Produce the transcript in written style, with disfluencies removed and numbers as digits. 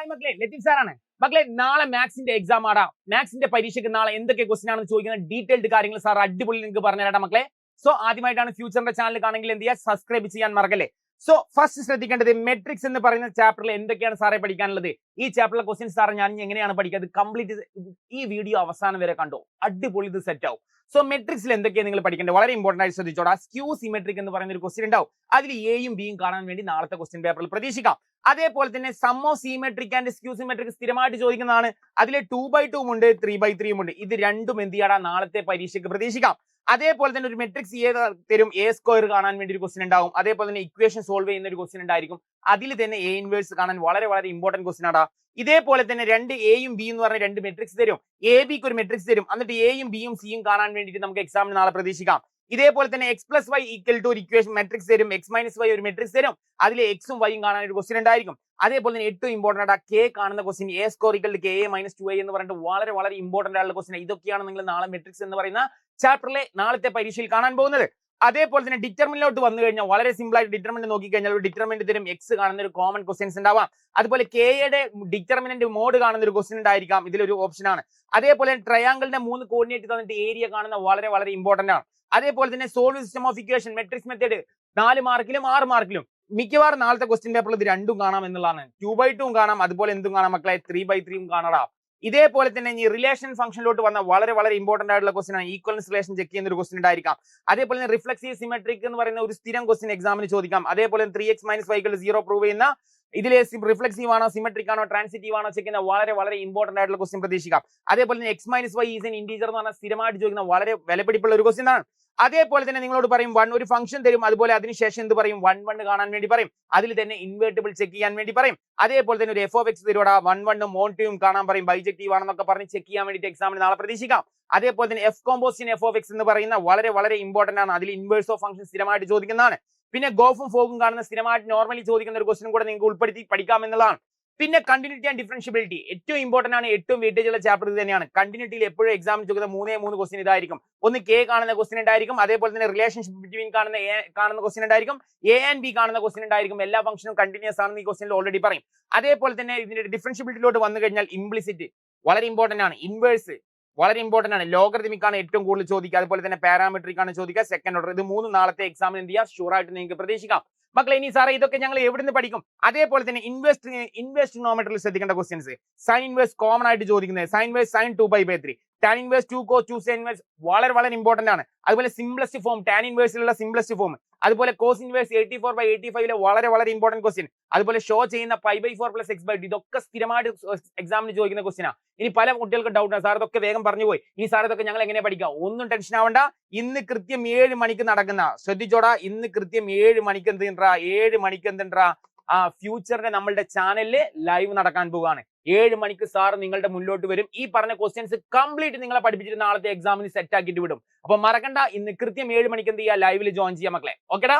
Hi മക്കളെ, ലത്തീഫ് സാറാണ്. മക്കളെ, നാളെ മാത്സിന്റെ എക്സാം ആടാ. മാത്സിന്റെ പരീക്ഷയ്ക്ക് നാളെ എന്തൊക്കെ ക്വസ്റ്റൻ ആണെന്ന് ചോദിക്കുന്ന ഡീറ്റെയിൽഡ് കാര്യങ്ങൾ സാർ അടിപൊളി നിങ്ങൾക്ക് പറഞ്ഞുതരാം മക്കളെ. സോ ആദ്യമായിട്ടാണ് ഫ്യൂച്ചറിന്റെ ചാനൽ കാണണമെങ്കിൽ എന്ത് ചെയ്യുക, സബ്സ്ക്രൈബ് ചെയ്യാൻ മറക്കല്ലേ. സോ ഫസ്റ്റ് ശ്രദ്ധിക്കേണ്ടത് മെട്രിക്സ് എന്ന് പറയുന്ന ചാപ്റ്ററിൽ എന്തൊക്കെയാണ് സാറെ പഠിക്കാനുള്ളത്. ഈ ചാപ്റ്ററിലെ ക്വസ്റ്റ്യൻസ് സാർ ഞാൻ എങ്ങനെയാണ് പഠിക്കുന്നത്, കംപ്ലീറ്റ് ഈ വീഡിയോ അവസാനം വരെ കണ്ടോ, അടിപൊളി ഇത് സെറ്റ് ആവും. സോ മെട്രിക്സിൽ എന്തൊക്കെയാണ് നിങ്ങൾ പഠിക്കേണ്ടത് വളരെ ഇമ്പോർട്ടന്റ് ആയിട്ട് ശ്രദ്ധിച്ചോടാ. സ്ക്യൂ സിമെട്രിക് എന്ന് പറയുന്ന ഒരു ക്വസ്റ്റ്യൻ ഉണ്ടാവും. അതിൽ എയും ബിയും കാണാൻ വേണ്ടി നാളത്തെ ക്വസ്റ്റ്യൻ പേപ്പറിൽ പ്രതീക്ഷിക്കാം. അതേപോലെ തന്നെ sum of symmetric and skew symmetric സ്ഥിരമായിട്ട് ചോദിക്കുന്നതാണ്. അതിൽ 2/2 ഉണ്ട്, 3/3 ഉണ്ട്. ഇത് രണ്ടും എന്ത് ചെയ്യാടാ നാളത്തെ പരീക്ഷയ്ക്ക് പ്രതീക്ഷിക്കാം. അതേപോലെ തന്നെ ഒരു മെട്രിക്സ് തരും, എ സ്ക്വയർ കാണാൻ വേണ്ടി ഒരു ക്വസ്റ്റ്യൻ ഉണ്ടാവും. അതേപോലെ തന്നെ ഇക്വേഷൻ സോൾവ് ചെയ്യുന്ന ഒരു ക്വസ്റ്റ്യൻ ഉണ്ടായിരിക്കും. അതിൽ തന്നെ എ ഇൻവേഴ്സ് കാണാൻ വളരെ വളരെ ഇമ്പോർട്ടന്റ് ക്വസ്റ്റ്യൻ ആടാ. ഇതേപോലെ തന്നെ രണ്ട് എയും ബി എന്ന് പറഞ്ഞ രണ്ട് മെട്രിക്സ് തരും. എ ബിക്ക് ഒരു മെട്രിക്സ് തരും. എന്നിട്ട് എയും ബിയും സിയും കാണാൻ വേണ്ടിയിട്ട് നമുക്ക് എക്സാമിന് നാളെ പ്രതീക്ഷിക്കാം. ഇതേപോലെ തന്നെ x plus y equal to ഒരു ഇക്വേഷൻ മെട്രിക്സ് തരും. എക്സ് മൈനസ് വൈ ഒരു മെട്രിക്സ് തരും. അതിൽ എക്സും വൈയും കാണാൻ ഒരു ക്വസ്റ്റ്യൻ ഉണ്ടായിരിക്കും. അതേപോലെ തന്നെ ഏറ്റവും ഇമ്പോർട്ടന്റ് ആണ് കെ കാണുന്ന question, A score equal to K A minus 2a എന്ന് പറഞ്ഞിട്ട് വളരെ വളരെ ഇമ്പോർട്ടന്റ് ആയിട്ടുള്ള ക്വസ്റ്റ്യൻ. ഇതൊക്കെയാണ് നിങ്ങൾ നാളെ മെട്രിക്സ് എന്ന് പറയുന്ന ചാപ്റ്ററിലെ നാളത്തെ പരീക്ഷയിൽ കാണാൻ പോകുന്നത്. അതേപോലെ തന്നെ ഡിറ്റർമിനിലോട്ട് വന്നു കഴിഞ്ഞാൽ വളരെ സിമ്പിൾ ആയിട്ട് ഡിറ്റർമിനന്റ് നോക്കി കഴിഞ്ഞാൽ ഒരു ഡിറ്റർമിനന്റ് തരും, എക്സ് കാണുന്ന ഒരു കോമൺ ക്വസ്റ്റ്യൻസ് ഉണ്ടാവാം. അതുപോലെ കെയുടെ ഡിറ്റർമിനന്റ് മോഡ് കാണുന്ന ഒരു ക്വസ്റ്റ്യൻ ഉണ്ടായിരിക്കാം, ഇതിലൊരു ഓപ്ഷൻ ആണ്. അതേപോലെ ട്രയാങ്കിളിന്റെ 3 കോർഡിനേറ്റ് തന്നിട്ട് ഏരിയ കാണുന്ന വളരെ വളരെ ഇമ്പോർട്ടന്റ് ആണ്. അതേപോലെ തന്നെ solve system of equation matrix method 4 മാർക്കിലും 6 മാർക്കിലും മിക്കവാറും നാളത്തെ ക്വസ്റ്റ്യൻ പേപ്പറിൽ ഇത് രണ്ടും കാണാം എന്നുള്ളതാണ്. 2/2 കാണാം, അതുപോലെ എന്തും കാണാം മക്കളെ, 3/3 കാണാം. ഇതേപോലെ തന്നെ ഈ റിലേഷൻ ഫംഗ്ഷനിലോട്ട് വന്ന വളരെ വളരെ ഇമ്പോർട്ടന്റ് ആയിട്ടുള്ള ക്വസ്റ്റൻ ആണ്. ഈക്വലൻസ് റിലേഷൻ ചെക്ക് ചെയ്യുന്ന ഒരു ക്വസ്റ്റൻ ഉണ്ടായിരിക്കാം. അതേപോലെ തന്നെ റിഫ്ലക്സീവ് സിമെട്രിക് എന്ന് പറയുന്ന ഒരു സ്ഥിരം ക്വസ്റ്റൻ എക്സാമിന് ചോദിക്കാം. അതേപോലെ 3x - y = 0 പ്രൂവ് ചെയ്യുന്ന ഇതിലെ റിഫ്ലക്സീവ് ആണോ സിമെട്രിക് ആണോ ട്രാൻസിറ്റീവ് ആണോ ചെക്ക് ചെയ്യുന്ന വളരെ വളരെ ഇമ്പോർട്ടന്റ് ആയിട്ടുള്ള ക്വസ്റ്റൻ പ്രതീക്ഷിക്കാം. അതേപോലെ തന്നെ x - y is N integer എന്ന് പറഞ്ഞാൽ സ്ഥിരമായിട്ട് ചോദിക്കുന്ന വളരെ വിലപിടിപ്പുള്ള ഒരു ക്വസ്റ്റൻ ആണ്. അതേപോലെ തന്നെ നിങ്ങളോട് പറയും ഒരു ഫംഗ്ഷൻ തരും, അതുപോലെ അതിനുശേഷം എന്ത് പറയും, 1 കാണാൻ വേണ്ടി പറയും. അതിൽ തന്നെ ഇൻവേർട്ടിബിൾ ചെക്ക് ചെയ്യാൻ വേണ്ടി പറയും. അതേപോലെ തന്നെ ഒരു f(x) തരുവാടാ, 1 മോൺട്യൂം കാണാൻ പറയും, ബൈജക്റ്റീവ് ആണെന്നൊക്കെ പറഞ്ഞ് ചെക്ക് ചെയ്യാൻ വേണ്ടിയിട്ട് എക്സാമിന് നാളെ പ്രതീക്ഷിക്കാം. അതേപോലെ തന്നെ എഫ് കോമ്പോസിഷൻ f(x) എന്ന് പറയുന്ന വളരെ വളരെ ഇമ്പോർട്ടന്റ് ആണ്. അതിൽ ഇൻവേഴ്സ് ഓഫ് ഫംഗ്ഷൻ സ്ഥിരമായിട്ട് ചോദിക്കുന്നതാണ്. പിന്നെ ഗോഫും ഫോഗും കാണുന്ന സ്ഥിരമായിട്ട് നോർമലി ചോദിക്കുന്ന ഒരു ക്വസ്റ്റൻ കൂടെ നിങ്ങൾക്ക് ഉൾപ്പെടുത്തി പഠിക്കാം എന്നുള്ളതാണ്. പിന്നെ കണ്ടിന്യൂറ്റി ആൻഡ് ഡിഫറൻഷ്യബിലിറ്റി ഏറ്റവും ഇമ്പോർട്ടന്റ് ആണ്, ഏറ്റവും വെയിറ്റേജ് ഉള്ള ചാപ്റ്റർ ഇത് തന്നെയാണ്. കണ്ടിന്യൂറ്റിയിൽ എപ്പോഴും എക്സാമിൽ ചോദിക്കുന്ന 3 ക്വസ്റ്റൻ ഇതായിരിക്കും. ഒന്ന് കെ കാണുന്ന ക്വസ്റ്റൻ ഉണ്ടായിരിക്കും. അതേപോലെ തന്നെ റിലേഷൻഷിപ്പ് ബിറ്റ്വീൻ കാണുന്ന ക്വസ്റ്റൻ ഉണ്ടായിരിക്കും. എ ആൻഡ് ബി കാണുന്ന ക്വസ്റ്റൻ ഉണ്ടായിരിക്കും. എല്ലാ ഫംഗ്ഷനും കണ്ടിന്യൂസ് ആണെന്ന് ഈ ക്വസ്റ്റനിൽ ഓൾറെഡി പറയും. അതേപോലെ തന്നെ ഇതിന്റെ ഡിഫറൻഷ്യബിലിറ്റിയിലോട്ട് വന്നു കഴിഞ്ഞാൽ ഇംപ്ലിസിറ്റ് വളരെ ഇമ്പോർട്ടന്റ് ആണ്. ഇൻവേഴ്സ് വളരെ ഇമ്പോർട്ടന്റ് ആണ്. ലോഗരിതമിക് ആണ് ഏറ്റവും കൂടുതൽ ചോദിക്കുക. അതുപോലെ തന്നെ പാരാമെട്രിക് ആണ് ചോദിക്കുക. സെക്കൻഡ് ഓർഡർ ഇത് 3 നാളത്തെ എക്സാമിന് എന്ത് ചെയ്യുക, ഷുവർ ആയിട്ട് നിങ്ങൾക്ക് പ്രതീക്ഷിക്കാം. മക്കളെ, ഇനി സാറേ ഇതൊക്കെ ഞങ്ങൾ എവിടെ നിന്ന് പഠിക്കും? അതേപോലെ തന്നെ ഇൻവേഴ്സ് ശ്രദ്ധിക്കേണ്ട ക്വസ്റ്റ്യൻസ്. സൈൻ ഇൻവേഴ്സ് കോമൺ ആയിട്ട് ചോദിക്കുന്നത്, sine inverse sin 2π/3, tan inverse 2 cos 2 sin inverse വളരെ വളരെ ഇമ്പോർട്ടന്റ് ആണ്. അതുപോലെ സിംപ്ലസ്റ്റ് ഫോം, ടാൻ ഇൻവേഴ്സിലുള്ള സിംപ്ലസ്റ്റ് ഫോം. അതുപോലെ കോസ് ഇൻവേഴ്സ് 84/85 വളരെ വളരെ ഇമ്പോർട്ടന്റ് ക്വസ്റ്റ്യൻ. അതുപോലെ ഷോ ചെയ്യുന്ന π/4 + x/2 ഇതൊക്കെ സ്ഥിരമായിട്ട് എക്സാമിന് ചോദിക്കുന്ന ക്വസ്റ്റ്യനാണ്. ഇനി പല കുട്ടികൾക്ക് ഡൗട്ട് ആണ്, സാർ ഇതൊക്കെ വേഗം പറഞ്ഞു പോയി, ഇനി സാർ ഇതൊക്കെ ഞങ്ങൾ എങ്ങനെ പഠിക്കാം? ഒന്നും ടെൻഷൻ ആവണ്ട. ഇന്ന് കൃത്യം 7 മണിക്ക് നടക്കുന്ന, ശ്രദ്ധിച്ചോടാ, ഇന്ന് കൃത്യം 7 മണിക്ക് എന്തുണ്ടാ ഫ്യൂച്ചറിന്റെ നമ്മളുടെ ചാനലില് ലൈവ് നടക്കാൻ പോവുകയാണ്. 7 മണിക്ക് സാർ നിങ്ങളുടെ മുന്നോട്ട് വരും. ഈ പറഞ്ഞ ക്വസ്റ്റ്യൻസ് കംപ്ലീറ്റ് നിങ്ങളെ പഠിപ്പിച്ചിട്ട് നാളത്തെ എക്സാമിന് സെറ്റ് ആക്കിയിട്ട് വിടും. അപ്പൊ മറക്കണ്ട, ഇന്ന് കൃത്യം 7 മണിക്ക് എന്ത് ചെയ്യുക, ലൈവിൽ ജോയിൻ ചെയ്യാം മക്കളെ. ഓക്കെടാ.